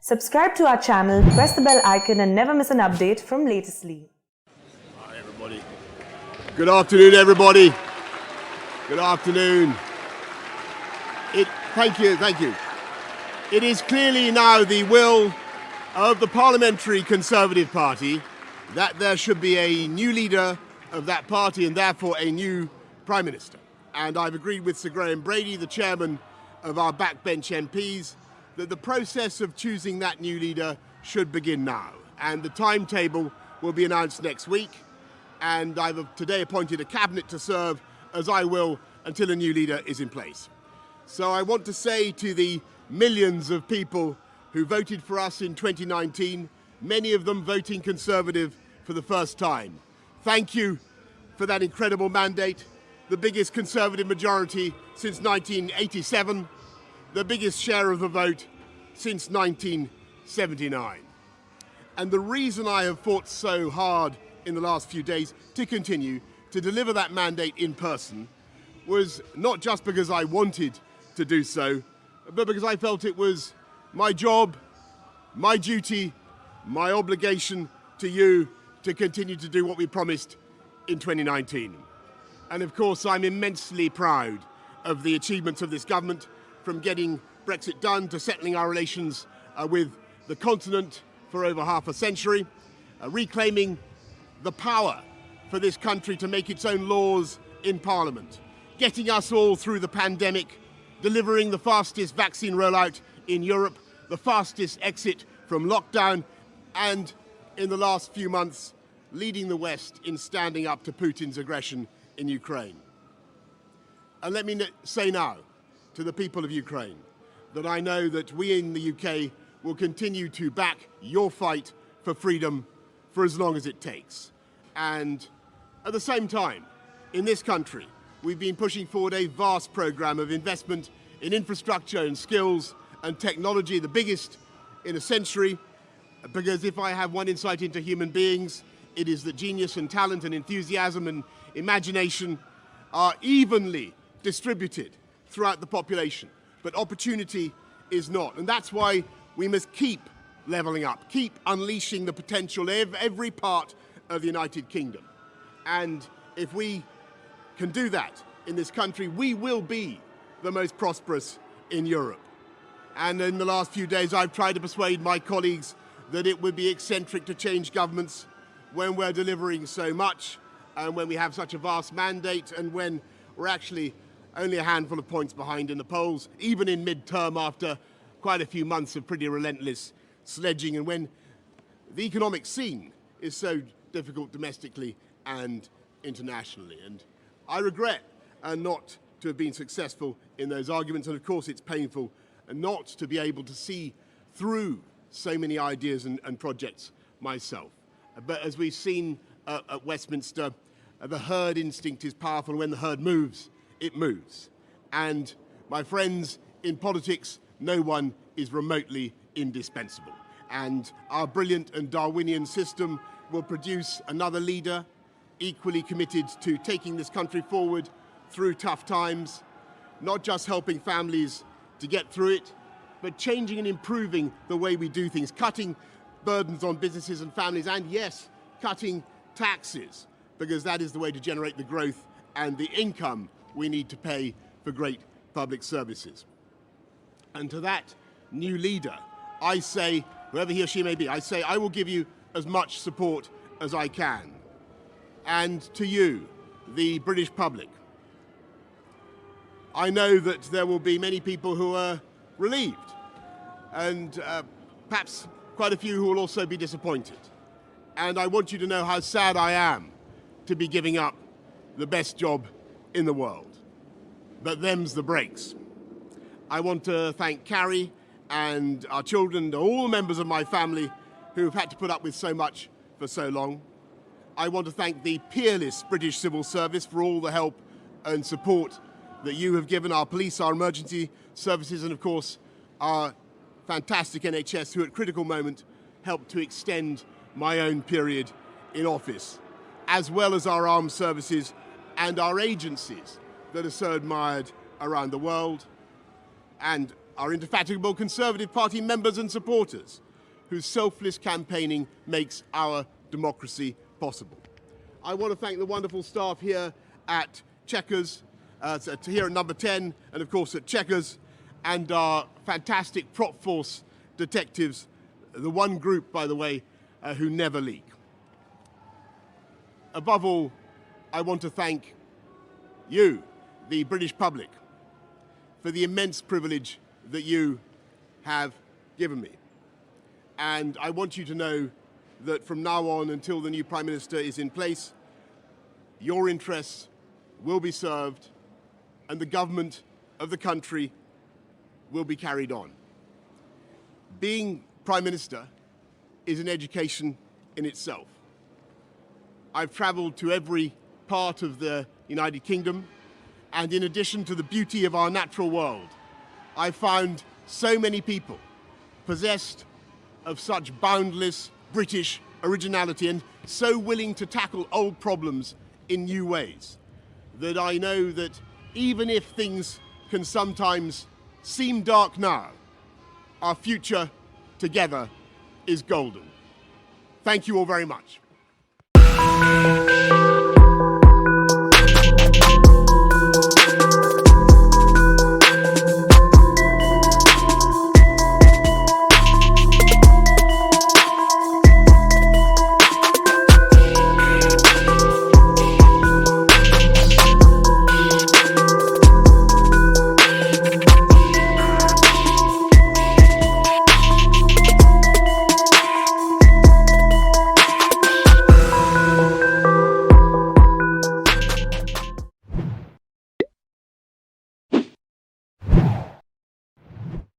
Subscribe to our channel, press the bell icon and never miss an update from Latestly. Hi everybody. Good afternoon everybody. Good afternoon. Thank you. It is clearly now the will of the Parliamentary Conservative Party that there should be a new leader of that party and therefore a new Prime Minister. And I've agreed with Sir Graham Brady, the chairman of our backbench MPs, that the process of choosing that new leader should begin now. And the timetable will be announced next week. And I've today appointed a cabinet to serve, as I will, until a new leader is in place. So I want to say to the millions of people who voted for us in 2019, many of them voting Conservative for the first time, thank you for that incredible mandate, the biggest Conservative majority since 1987, the biggest share of the vote since 1979. And the reason I have fought so hard in the last few days to continue to deliver that mandate in person was not just because I wanted to do so, but because I felt it was my job, my duty, my obligation to you to continue to do what we promised in 2019. And of course, I'm immensely proud of the achievements of this government, from getting Brexit done to settling our relations with the continent for over half a century, reclaiming the power for this country to make its own laws in Parliament, getting us all through the pandemic, delivering the fastest vaccine rollout in Europe, the fastest exit from lockdown, and in the last few months, leading the West in standing up to Putin's aggression in Ukraine. And let me say now to the people of Ukraine that I know that we in the UK will continue to back your fight for freedom for as long as it takes. And at the same time, in this country, we've been pushing forward a vast program of investment in infrastructure and skills and technology, the biggest in a century, because if I have one insight into human beings, it is that genius and talent and enthusiasm and imagination are evenly distributed throughout the population, but opportunity is not. And that's why we must keep levelling up, keep unleashing the potential of every part of the United Kingdom. And if we can do that in this country, we will be the most prosperous in Europe. And in the last few days, I've tried to persuade my colleagues that it would be eccentric to change governments when we're delivering so much, and when we have such a vast mandate, and when we're actually only a handful of points behind in the polls, even in mid-term after quite a few months of pretty relentless sledging, and when the economic scene is so difficult domestically and internationally. And I regret not to have been successful in those arguments, and of course it's painful not to be able to see through so many ideas and projects myself. But as we've seen at Westminster, the herd instinct is powerful. When the herd moves, it moves. And my friends, in politics, no one is remotely indispensable. And our brilliant and Darwinian system will produce another leader equally committed to taking this country forward through tough times, not just helping families to get through it, but changing and improving the way we do things, cutting burdens on businesses and families, and yes, cutting taxes, because that is the way to generate the growth and the income we need to pay for great public services. And to that new leader, I say, whoever he or she may be, I say I will give you as much support as I can. And to you, the British public, I know that there will be many people who are relieved, and perhaps quite a few who will also be disappointed. And I want you to know how sad I am to be giving up the best job in the world. But them's the breaks. I want to thank Carrie and our children and all the members of my family who have had to put up with so much for so long. I want to thank the peerless British civil service for all the help and support that you have given our police, our emergency services, and of course our fantastic NHS, who at critical moment helped to extend my own period in office, as well as our armed services and our agencies that are so admired around the world. And our indefatigable Conservative Party members and supporters, whose selfless campaigning makes our democracy possible. I want to thank the wonderful staff here at Chequers, here at Number 10, and of course at Chequers, and our fantastic prop force detectives, the one group, by the way, who never leak. Above all, I want to thank you, the British public, for the immense privilege that you have given me. And I want you to know that from now on until the new Prime Minister is in place, your interests will be served and the government of the country will be carried on. Being Prime Minister is an education in itself. I've travelled to every part of the United Kingdom, and in addition to the beauty of our natural world, I found so many people possessed of such boundless British originality and so willing to tackle old problems in new ways that I know that even if things can sometimes seem dark now, our future together is golden. Thank you all very much.